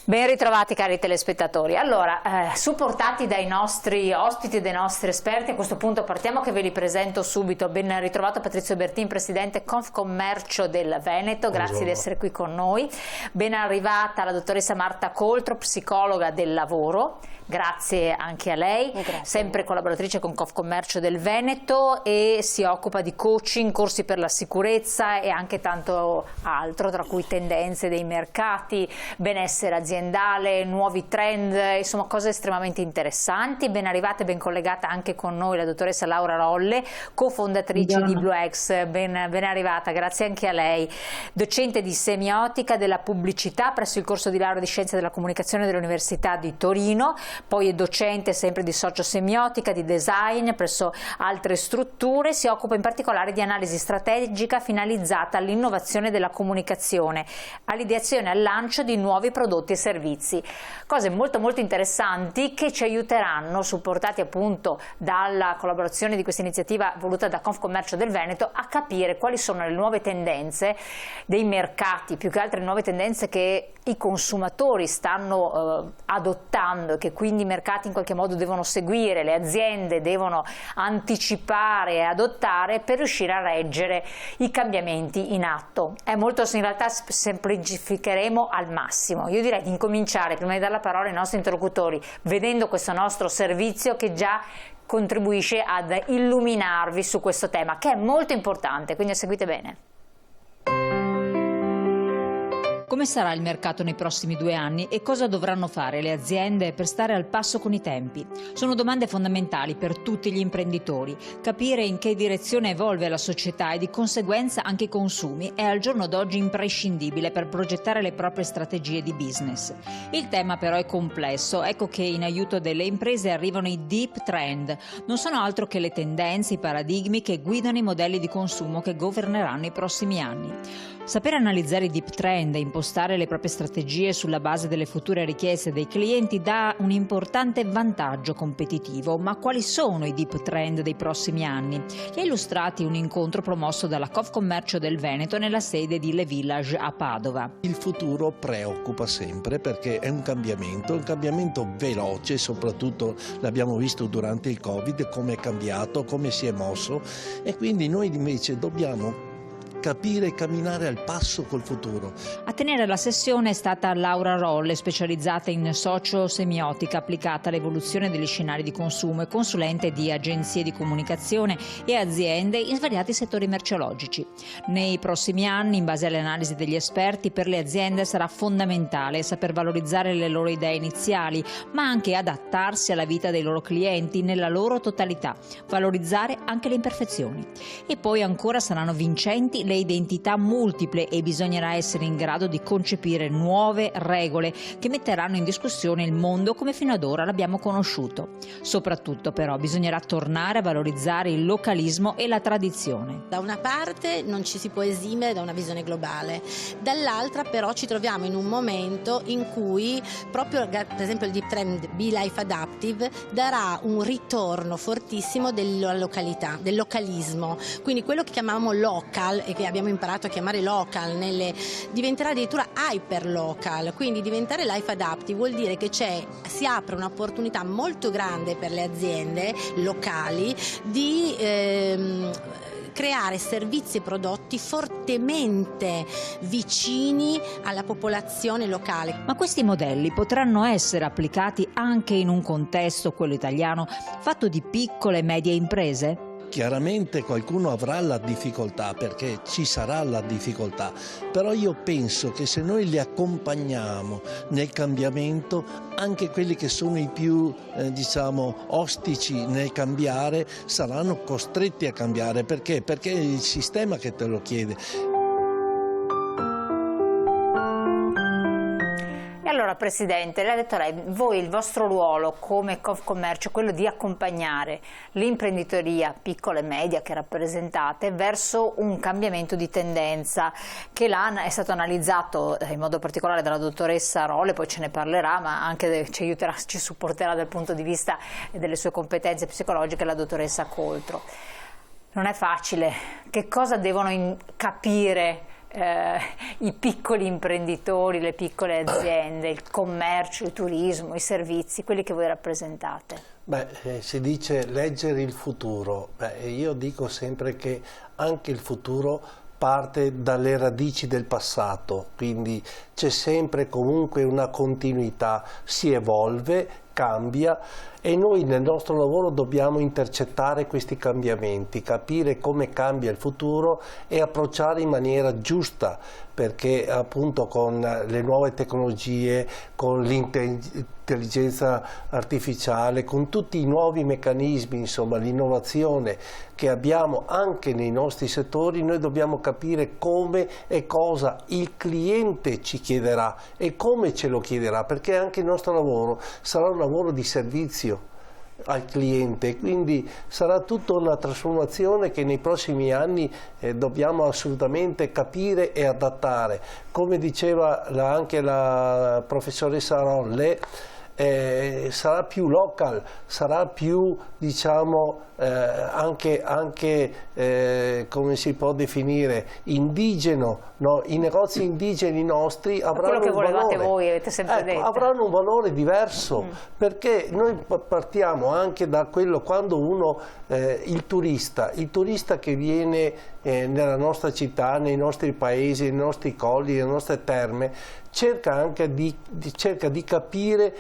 Ben ritrovati cari telespettatori. Allora, supportati dai nostri ospiti e dai nostri esperti, a questo punto partiamo che ve li presento subito. Ben ritrovato Patrizio Bertin, Presidente Confcommercio del Veneto, grazie di essere qui con noi. Ben arrivata la dottoressa Marta Coltro, psicologa del lavoro, grazie anche a lei, sempre collaboratrice con Confcommercio del Veneto e si occupa di coaching, corsi per la sicurezza e anche tanto altro, tra cui tendenze dei mercati, benessere aziendale, nuovi trend, insomma cose estremamente interessanti. Ben arrivata e ben collegata anche con noi la dottoressa Laura Rolle, cofondatrice di BlueX. Ben arrivata, grazie anche a lei. Docente di semiotica della pubblicità presso il corso di laurea di scienze della comunicazione dell'Università di Torino, poi è docente sempre di sociosemiotica, di design presso altre strutture, si occupa in particolare di analisi strategica finalizzata all'innovazione della comunicazione, all'ideazione e al lancio di nuovi prodotti e servizi. Cose molto interessanti che ci aiuteranno, supportati appunto dalla collaborazione di questa iniziativa voluta da Confcommercio del Veneto, a capire quali sono le nuove tendenze dei mercati, più che altre nuove tendenze che i consumatori stanno adottando e che quindi i mercati in qualche modo devono seguire, le aziende devono anticipare e adottare per riuscire a reggere i cambiamenti in atto. È molto, in realtà semplificheremo al massimo. Io direi di incominciare, prima di dare la parola ai nostri interlocutori, vedendo questo nostro servizio che già contribuisce ad illuminarvi su questo tema, che è molto importante, quindi seguite bene. Come sarà il mercato nei prossimi 2 anni e cosa dovranno fare le aziende per stare al passo con i tempi? Sono domande fondamentali per tutti gli imprenditori. Capire in che direzione evolve la società e di conseguenza anche i consumi è al giorno d'oggi imprescindibile per progettare le proprie strategie di business. Il tema però è complesso, ecco che in aiuto delle imprese arrivano i deep trend. Non sono altro che le tendenze, i paradigmi che guidano i modelli di consumo che governeranno i prossimi anni. Sapere analizzare i deep trend e impostare le proprie strategie sulla base delle future richieste dei clienti dà un importante vantaggio competitivo. Ma quali sono i deep trend dei prossimi anni? Li ha illustrati un incontro promosso dalla Confcommercio del Veneto nella sede di Le Village a Padova. Il futuro preoccupa sempre perché è un cambiamento veloce, soprattutto l'abbiamo visto durante il Covid, come è cambiato, come si è mosso, e quindi noi invece dobbiamo capire e camminare al passo col futuro. A tenere la sessione è stata Laura Rolle, specializzata in sociosemiotica applicata all'evoluzione degli scenari di consumo e consulente di agenzie di comunicazione e aziende in svariati settori merceologici. Nei prossimi anni, in base alle analisi degli esperti, per le aziende sarà fondamentale saper valorizzare le loro idee iniziali, ma anche adattarsi alla vita dei loro clienti nella loro totalità, valorizzare anche le imperfezioni. E poi ancora saranno vincenti le identità multiple e bisognerà essere in grado di concepire nuove regole che metteranno in discussione il mondo come fino ad ora l'abbiamo conosciuto. Soprattutto però bisognerà tornare a valorizzare il localismo e la tradizione. Da una parte non ci si può esimere da una visione globale, dall'altra però ci troviamo in un momento in cui proprio per esempio il deep trend Be Life Adaptive darà un ritorno fortissimo della località, del localismo, quindi quello che chiamiamo local e che abbiamo imparato a chiamare local diventerà addirittura hyper local, quindi diventare life adaptive vuol dire che si apre un'opportunità molto grande per le aziende locali di creare servizi e prodotti fortemente vicini alla popolazione locale. Ma questi modelli potranno essere applicati anche in un contesto, quello italiano, fatto di piccole e medie imprese? Chiaramente qualcuno avrà la difficoltà, perché ci sarà la difficoltà, però io penso che se noi li accompagniamo nel cambiamento, anche quelli che sono i più ostici nel cambiare saranno costretti a cambiare. Perché? Perché è il sistema che te lo chiede. Allora Presidente, lei ha detto voi il vostro ruolo come Confcommercio è quello di accompagnare l'imprenditoria piccola e media che rappresentate verso un cambiamento di tendenza che è stato analizzato in modo particolare dalla dottoressa Rolle, poi ce ne parlerà, ma anche ci aiuterà, ci supporterà dal punto di vista delle sue competenze psicologiche la dottoressa Coltro. Non è facile, che cosa devono capire i piccoli imprenditori, le piccole aziende, il commercio, il turismo, i servizi, quelli che voi rappresentate? Si dice leggere il futuro. Io dico sempre che anche il futuro parte dalle radici del passato, quindi c'è sempre comunque una continuità, si evolve, cambia e noi nel nostro lavoro dobbiamo intercettare questi cambiamenti, capire come cambia il futuro e approcciare in maniera giusta, perché appunto con le nuove tecnologie, con l'intelligenza artificiale, con tutti i nuovi meccanismi, insomma l'innovazione che abbiamo anche nei nostri settori, noi dobbiamo capire come e cosa il cliente ci chiederà e come ce lo chiederà, perché anche il nostro lavoro sarà un lavoro di servizio al cliente, quindi sarà tutta una trasformazione che nei prossimi anni dobbiamo assolutamente capire e adattare. Come diceva anche la professoressa Rolle, sarà più local, sarà più, diciamo, anche come si può definire, indigeno, no? I negozi indigeni nostri avranno un valore, voi, avete sempre detto. Avranno un valore diverso, perché noi partiamo anche da quello, quando uno, il turista che viene nella nostra città, nei nostri paesi, nei nostri colli, nelle nostre terme, cerca anche di capire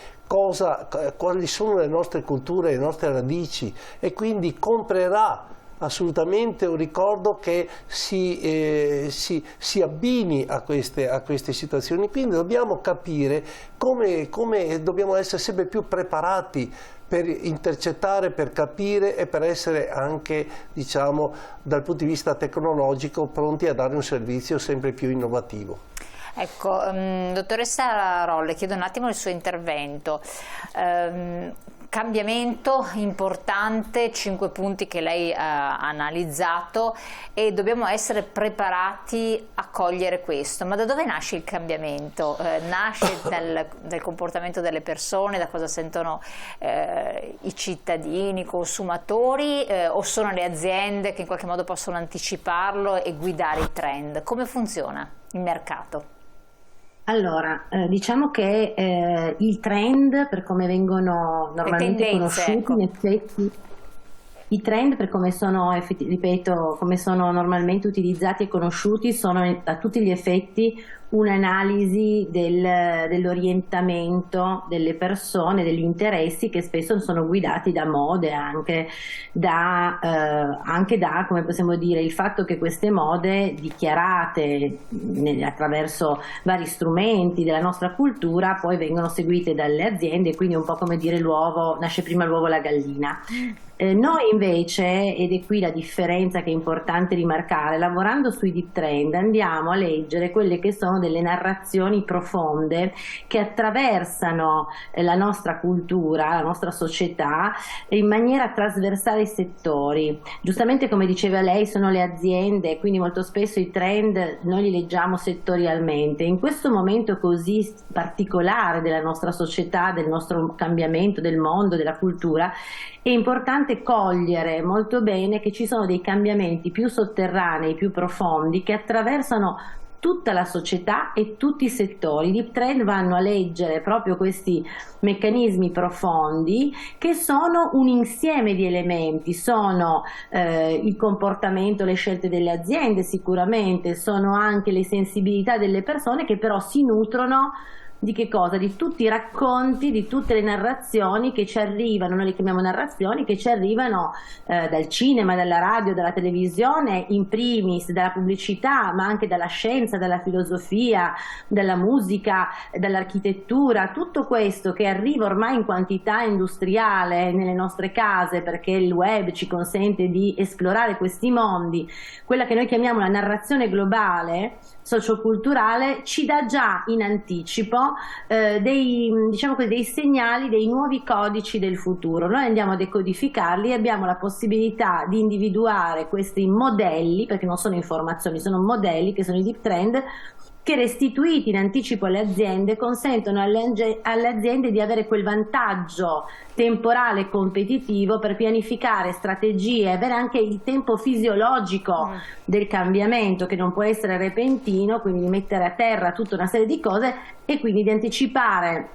quali sono le nostre culture, le nostre radici, e quindi comprerà assolutamente un ricordo che si abbini a queste situazioni. Quindi dobbiamo capire come dobbiamo essere sempre più preparati per intercettare, per capire e per essere anche, diciamo, dal punto di vista tecnologico pronti a dare un servizio sempre più innovativo. Ecco, dottoressa Rolle, chiedo un attimo il suo intervento. Cambiamento importante, 5 punti che lei ha analizzato, e dobbiamo essere preparati a cogliere questo. Ma da dove nasce il cambiamento? Nasce dal comportamento delle persone, da cosa sentono i cittadini, i consumatori, o sono le aziende che in qualche modo possono anticiparlo e guidare i trend? Come funziona il mercato? Allora, diciamo che il trend, per come vengono normalmente conosciuti, ecco. In effetti, i trend, per come sono, ripeto, come sono normalmente utilizzati e conosciuti, sono a tutti gli effetti un'analisi dell'orientamento delle persone, degli interessi, che spesso sono guidati da mode, anche da, come possiamo dire, il fatto che queste mode, dichiarate attraverso vari strumenti della nostra cultura, poi vengono seguite dalle aziende, quindi è un po' come dire nasce prima l'uovo o la gallina. Noi invece, ed è qui la differenza che è importante rimarcare, lavorando sui deep trend andiamo a leggere quelle che sono delle narrazioni profonde che attraversano la nostra cultura, la nostra società, in maniera trasversale ai settori. Giustamente, come diceva lei, sono le aziende, quindi molto spesso i trend noi li leggiamo settorialmente. In questo momento così particolare della nostra società, del nostro cambiamento, del mondo, della cultura, è importante cogliere molto bene che ci sono dei cambiamenti più sotterranei, più profondi, che attraversano tutta la società e tutti i settori. I deep trend vanno a leggere proprio questi meccanismi profondi, che sono un insieme di elementi, sono il comportamento, le scelte delle aziende sicuramente, sono anche le sensibilità delle persone, che però si nutrono di che cosa? Di tutti i racconti, di tutte le narrazioni che ci arrivano, noi le chiamiamo narrazioni, che ci arrivano dal cinema, dalla radio, dalla televisione, in primis dalla pubblicità, ma anche dalla scienza, dalla filosofia, dalla musica, dall'architettura, tutto questo che arriva ormai in quantità industriale nelle nostre case, perché il web ci consente di esplorare questi mondi. Quella che noi chiamiamo la narrazione globale, socioculturale, ci dà già in anticipo diciamo così, dei segnali, dei nuovi codici del futuro. Noi andiamo a decodificarli e abbiamo la possibilità di individuare questi modelli, perché non sono informazioni, sono modelli, che sono i deep trend, che restituiti in anticipo alle aziende consentono alle aziende di avere quel vantaggio temporale e competitivo per pianificare strategie, avere anche il tempo fisiologico del cambiamento, che non può essere repentino, quindi di mettere a terra tutta una serie di cose e quindi di anticipare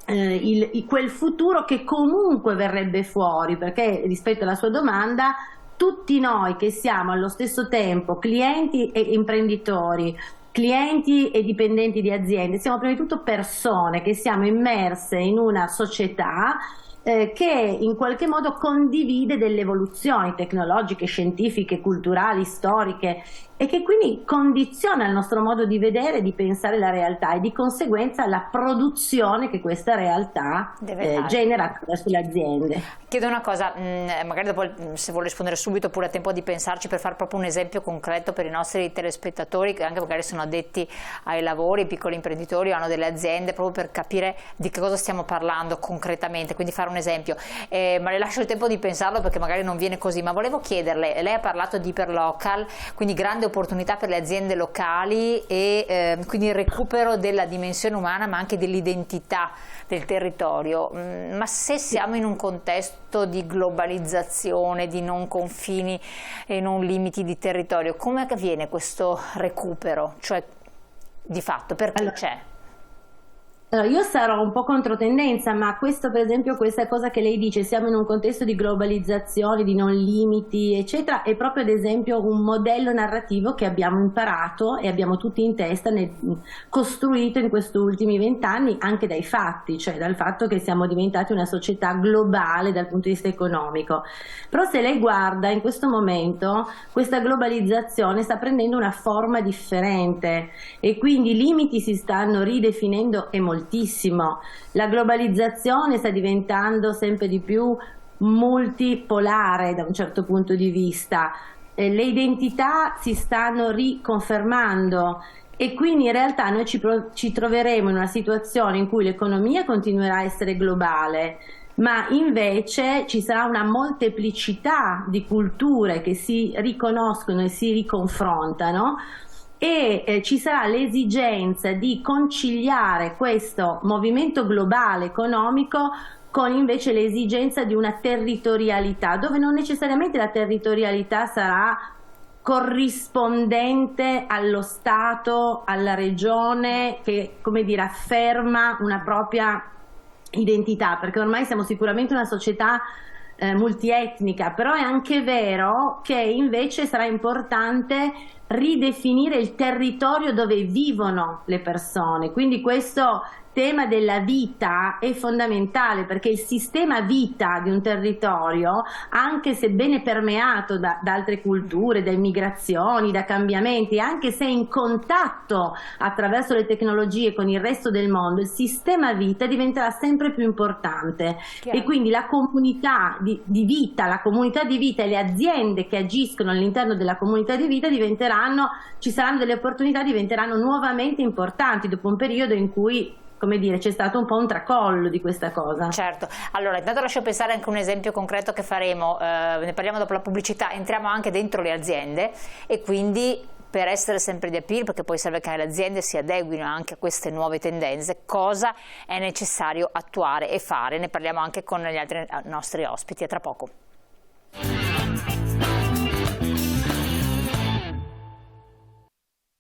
quel futuro che comunque verrebbe fuori, perché rispetto alla sua domanda, tutti noi che siamo allo stesso tempo clienti e imprenditori, clienti e dipendenti di aziende, siamo prima di tutto persone che siamo immerse in una società che in qualche modo condivide delle evoluzioni tecnologiche, scientifiche, culturali, storiche, e che quindi condiziona il nostro modo di vedere e di pensare la realtà, e di conseguenza la produzione che questa realtà genera attraverso le aziende. Chiedo una cosa, magari dopo, se vuole rispondere subito, oppure a tempo di pensarci, per fare proprio un esempio concreto per i nostri telespettatori che anche magari sono addetti ai lavori, piccoli imprenditori o hanno delle aziende, proprio per capire di che cosa stiamo parlando concretamente, quindi fare un esempio. Ma le lascio il tempo di pensarlo perché magari non viene così, ma volevo chiederle, lei ha parlato di iperlocal, quindi grande opportunità per le aziende locali e quindi il recupero della dimensione umana ma anche dell'identità del territorio, ma se siamo in un contesto di globalizzazione, di non confini e non limiti di territorio, come avviene questo recupero? Cioè, di fatto, perché c'è? Allora, io sarò un po' controtendenza, ma questo, per esempio, questa cosa che lei dice, siamo in un contesto di globalizzazione, di non limiti, eccetera, è proprio ad esempio un modello narrativo che abbiamo imparato e abbiamo tutti in testa, costruito in questi ultimi 20 anni anche dai fatti, cioè dal fatto che siamo diventati una società globale dal punto di vista economico. Però se lei guarda, in questo momento questa globalizzazione sta prendendo una forma differente e quindi i limiti si stanno ridefinendo e moltissimo. La globalizzazione sta diventando sempre di più multipolare da un certo punto di vista, le identità si stanno riconfermando e quindi in realtà noi ci troveremo in una situazione in cui l'economia continuerà a essere globale, ma invece ci sarà una molteplicità di culture che si riconoscono e si riconfrontano, e ci sarà l'esigenza di conciliare questo movimento globale economico con invece l'esigenza di una territorialità, dove non necessariamente la territorialità sarà corrispondente allo Stato, alla regione, che, come dire, afferma una propria identità, perché ormai siamo sicuramente una società multietnica, però è anche vero che invece sarà importante ridefinire il territorio dove vivono le persone, quindi questo tema della vita è fondamentale, perché il sistema vita di un territorio, anche se bene permeato da altre culture, da immigrazioni, da cambiamenti, anche se in contatto attraverso le tecnologie con il resto del mondo, il sistema vita diventerà sempre più importante. Chiaro. E quindi la comunità di vita, la comunità di vita e le aziende che agiscono all'interno della comunità di vita ci saranno delle opportunità, diventeranno nuovamente importanti dopo un periodo in cui, come dire, c'è stato un po' un tracollo di questa cosa. Certo, allora intanto lascio pensare anche un esempio concreto che faremo, ne parliamo dopo la pubblicità, entriamo anche dentro le aziende e quindi per essere sempre di appeal, perché poi serve che le aziende si adeguino anche a queste nuove tendenze, cosa è necessario attuare e fare, ne parliamo anche con gli altri nostri ospiti, a tra poco.